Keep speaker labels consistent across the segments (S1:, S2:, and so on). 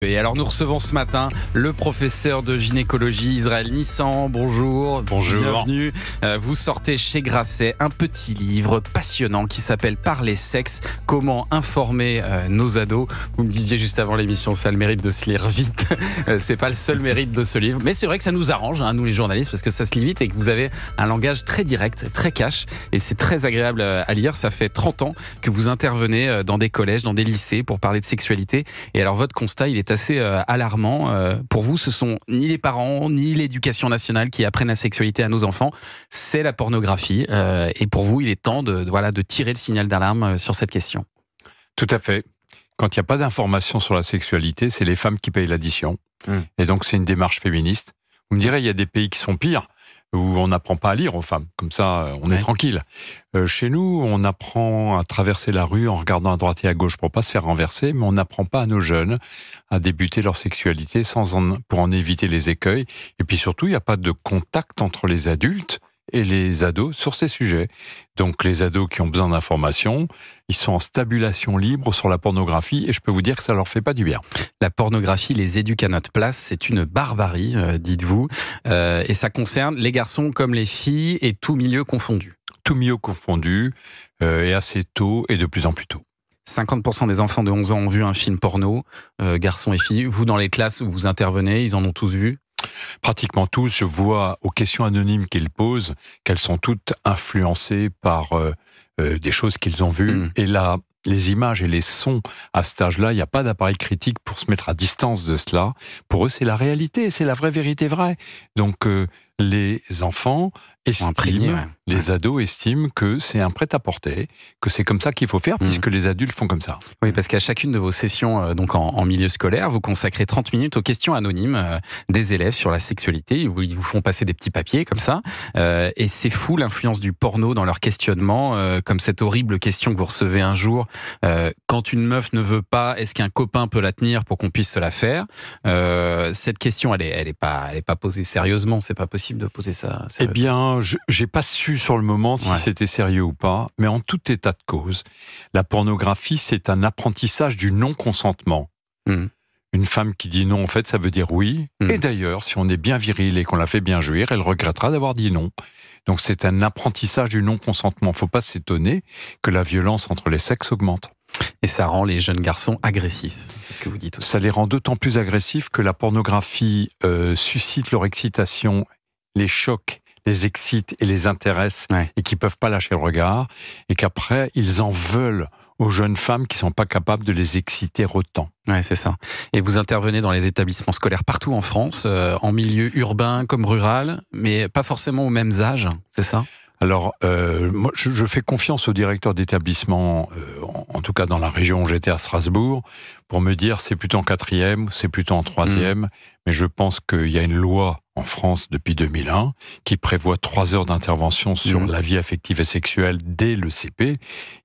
S1: Et alors nous recevons ce matin le professeur de gynécologie Israël Nissan. Bonjour.
S2: Bonjour.
S1: Bienvenue. Vous sortez chez Grasset un petit livre passionnant qui s'appelle Parler sexe, comment informer nos ados. Vous me disiez juste avant l'émission, ça a le mérite de se lire vite. C'est pas le seul mérite de ce livre, mais c'est vrai que ça nous arrange, nous les journalistes, parce que ça se lit vite et que vous avez un langage très direct, très cash, et c'est très agréable à lire. Ça fait 30 ans que vous intervenez dans des collèges, dans des lycées pour parler de sexualité. Et alors votre constat, il est assez alarmant. Pour vous, ce sont ni les parents, ni l'éducation nationale qui apprennent la sexualité à nos enfants, c'est la pornographie. Et pour vous, il est temps de tirer le signal d'alarme sur cette question.
S2: Tout à fait. Quand il n'y a pas d'information sur la sexualité, c'est les femmes qui payent l'addition. Et donc, c'est une démarche féministe. Vous me direz, il y a des pays qui sont pires, où on n'apprend pas à lire aux femmes. Comme ça, on est tranquille. Chez nous, on apprend à traverser la rue en regardant à droite et à gauche pour pas se faire renverser, mais on n'apprend pas à nos jeunes à débuter leur sexualité pour en éviter les écueils. Et puis surtout, il n'y a pas de contact entre les adultes et les ados sur ces sujets. Donc les ados qui ont besoin d'informations, ils sont en stabulation libre sur la pornographie et je peux vous dire que ça leur fait pas du bien.
S1: La pornographie les éduque à notre place, c'est une barbarie, dites-vous. Et ça concerne les garçons comme les filles et tout milieu confondu.
S2: Tout milieu confondu, et assez tôt et de plus en plus tôt.
S1: 50% des enfants de 11 ans ont vu un film porno, garçons et filles. Vous, dans les classes où vous intervenez, ils en ont tous vu ?
S2: Pratiquement tous. Je vois aux questions anonymes qu'ils posent qu'elles sont toutes influencées par des choses qu'ils ont vues. Et là, les images et les sons à cet âge-là, il n'y a pas d'appareil critique pour se mettre à distance de cela. Pour eux, c'est la réalité, c'est la vraie vérité vraie. Donc, les enfants estiment, les ados estiment que c'est un prêt-à-porter, que c'est comme ça qu'il faut faire, puisque les adultes font comme ça.
S1: Oui, parce qu'à chacune de vos sessions donc en milieu scolaire, vous consacrez 30 minutes aux questions anonymes des élèves sur la sexualité. Ils vous font passer des petits papiers comme ça. Et c'est fou l'influence du porno dans leur questionnement, comme cette horrible question que vous recevez un jour. Quand une meuf ne veut pas, est-ce qu'un copain peut la tenir pour qu'on puisse se la faire ? Cette question, elle est pas posée sérieusement. C'est pas possible de poser ça sérieusement.
S2: Eh bien, j'ai pas su sur le moment si c'était sérieux ou pas, mais en tout état de cause, la pornographie, c'est un apprentissage du non-consentement. Une femme qui dit non, en fait, ça veut dire oui. Et d'ailleurs, si on est bien viril et qu'on la fait bien jouir, elle regrettera d'avoir dit non. Donc c'est un apprentissage du non-consentement. Faut pas s'étonner que la violence entre les sexes augmente.
S1: Et ça rend les jeunes garçons agressifs. C'est ce que vous dites aussi.
S2: Ça les rend d'autant plus agressifs que la pornographie suscite leur excitation, les choque, les excite et les intéresse, et qui peuvent pas lâcher le regard, et qu'après, ils en veulent aux jeunes femmes qui sont pas capables de les exciter autant.
S1: Ouais, c'est ça. Et vous intervenez dans les établissements scolaires partout en France, en milieu urbain comme rural, mais pas forcément aux mêmes âges, c'est ça ?
S2: Alors, moi, je fais confiance au directeur d'établissement, en tout cas dans la région où j'étais à Strasbourg, pour me dire c'est plutôt en 4e, c'est plutôt en 3e, mais je pense qu'il y a une loi en France depuis 2001 qui prévoit 3 heures d'intervention sur la vie affective et sexuelle dès le CP,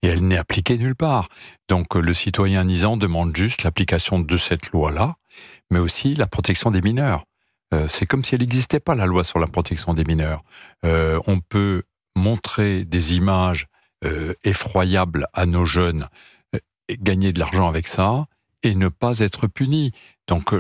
S2: et elle n'est appliquée nulle part. Donc le citoyen nisant demande juste l'application de cette loi-là, mais aussi la protection des mineurs. C'est comme si elle n'existait pas, la loi sur la protection des mineurs. On peut montrer des images effroyables à nos jeunes, et gagner de l'argent avec ça, et ne pas être puni. Donc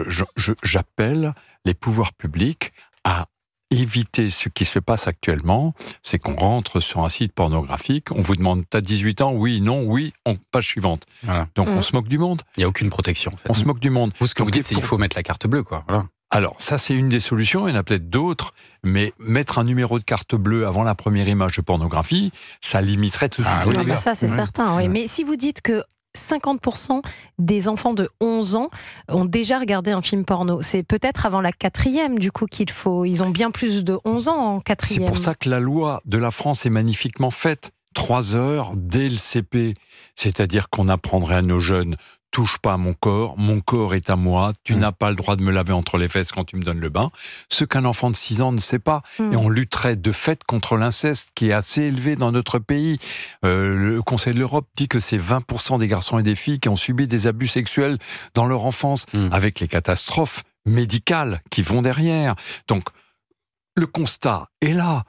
S2: j'appelle les pouvoirs publics à éviter ce qui se passe actuellement, c'est qu'on rentre sur un site pornographique, on vous demande, t'as 18 ans, oui, non, oui, page suivante. Voilà. Donc on se moque du monde.
S1: Il n'y a aucune protection, en fait.
S2: On se moque du monde.
S1: Vous, ce que vous dites, c'est qu'il faut mettre la carte bleue, quoi. Voilà.
S2: Alors, ça, c'est une des solutions, il y en a peut-être d'autres, mais mettre un numéro de carte bleue avant la première image de pornographie, ça limiterait tout ce
S3: oui, ça, c'est certain, oui. Mais si vous dites que 50% des enfants de 11 ans ont déjà regardé un film porno, c'est peut-être avant la 4e, du coup, ils ont bien plus de 11 ans en 4e.
S2: C'est pour ça que la loi de la France est magnifiquement faite. 3 heures dès le CP, c'est-à-dire qu'on apprendrait à nos jeunes: touche pas à mon corps est à moi, tu n'as pas le droit de me laver entre les fesses quand tu me donnes le bain. Ce qu'un enfant de 6 ans ne sait pas. Et on lutterait de fait contre l'inceste qui est assez élevé dans notre pays. Le Conseil de l'Europe dit que c'est 20% des garçons et des filles qui ont subi des abus sexuels dans leur enfance, avec les catastrophes médicales qui vont derrière. Donc, le constat est là.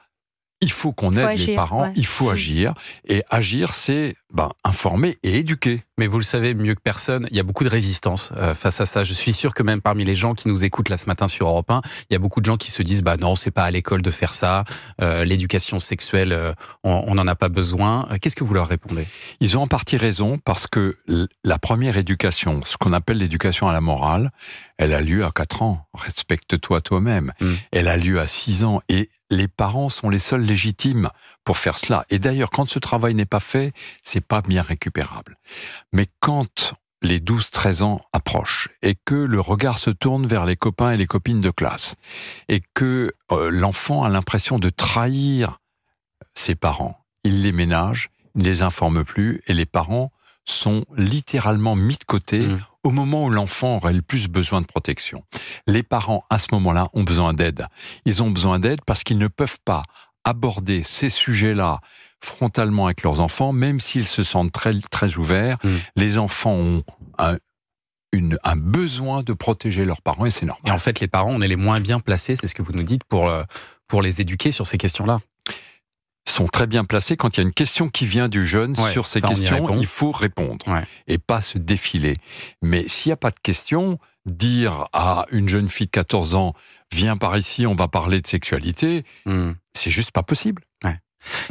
S2: il faut qu'on aide les parents, il faut agir. Et agir, c'est informer et éduquer.
S1: Mais vous le savez mieux que personne, il y a beaucoup de résistance face à ça. Je suis sûr que même parmi les gens qui nous écoutent là ce matin sur Europe 1, il y a beaucoup de gens qui se disent non, c'est pas à l'école de faire ça, l'éducation sexuelle, on n'en a pas besoin. Qu'est-ce que vous leur répondez?
S2: Ils ont en partie raison, parce que la première éducation, ce qu'on appelle l'éducation à la morale, elle a lieu à 4 ans. Respecte-toi toi-même. Elle a lieu à 6 ans. Et les parents sont les seuls légitimes pour faire cela. Et d'ailleurs, quand ce travail n'est pas fait, c'est pas bien récupérable. Mais quand les 12-13 ans approchent et que le regard se tourne vers les copains et les copines de classe et que l'enfant a l'impression de trahir ses parents, il les ménage, il ne les informe plus et les parents sont littéralement mis de côté au moment où l'enfant aurait le plus besoin de protection. Les parents, à ce moment-là, ont besoin d'aide. Ils ont besoin d'aide parce qu'ils ne peuvent pas aborder ces sujets-là frontalement avec leurs enfants, même s'ils se sentent très, très ouverts. Les enfants ont un besoin de protéger leurs parents et c'est normal.
S1: Et en fait, les parents, on est les moins bien placés, c'est ce que vous nous dites, pour les éduquer sur ces questions-là.
S2: Sont très bien placés quand il y a une question qui vient du jeune sur ces questions, il faut répondre et pas se défiler. Mais s'il n'y a pas de question, dire à une jeune fille de 14 ans viens par ici, on va parler de sexualité, c'est juste pas possible.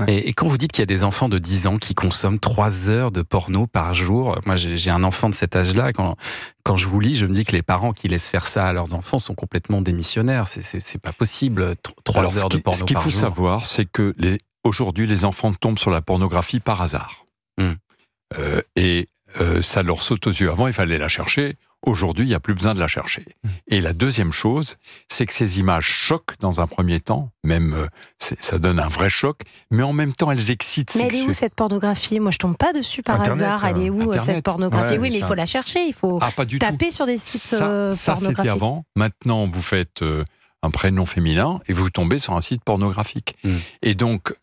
S1: Et quand vous dites qu'il y a des enfants de 10 ans qui consomment 3 heures de porno par jour, moi j'ai un enfant de cet âge-là, quand je vous lis, je me dis que les parents qui laissent faire ça à leurs enfants sont complètement démissionnaires. C'est pas possible, 3 heures de porno par jour.
S2: Ce qu'il faut savoir, c'est que aujourd'hui, les enfants tombent sur la pornographie par hasard. Ça leur saute aux yeux. Avant, il fallait la chercher. Aujourd'hui, il n'y a plus besoin de la chercher. Et la deuxième chose, c'est que ces images choquent dans un premier temps. Même, ça donne un vrai choc. Mais en même temps, elles excitent.
S3: Mais elle est où cette pornographie? Moi, je tombe pas dessus par hasard. Elle est où cette pornographie? Oui, mais il faut la chercher. Il faut taper sur des sites pornographiques.
S2: Ça, c'était avant. Maintenant, vous faites un prénom féminin et vous tombez sur un site pornographique. Et donc,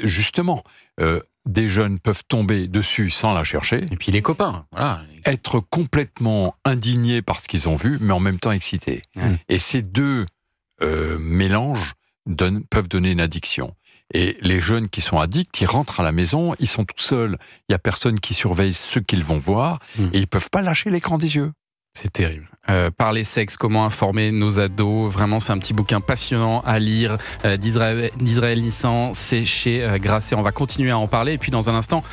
S2: justement, des jeunes peuvent tomber dessus sans la chercher.
S1: Et puis les copains, voilà.
S2: Être complètement indignés par ce qu'ils ont vu, mais en même temps excités. Et ces deux mélanges peuvent donner une addiction. Et les jeunes qui sont addicts, ils rentrent à la maison, ils sont tout seuls, il n'y a personne qui surveille ce qu'ils vont voir, et ils ne peuvent pas lâcher l'écran des yeux.
S1: C'est terrible. Parler sexe, comment informer nos ados. Vraiment, c'est un petit bouquin passionnant à lire d'Israël Nissan. C'est chez Grasset. On va continuer à en parler. Et puis, dans un instant,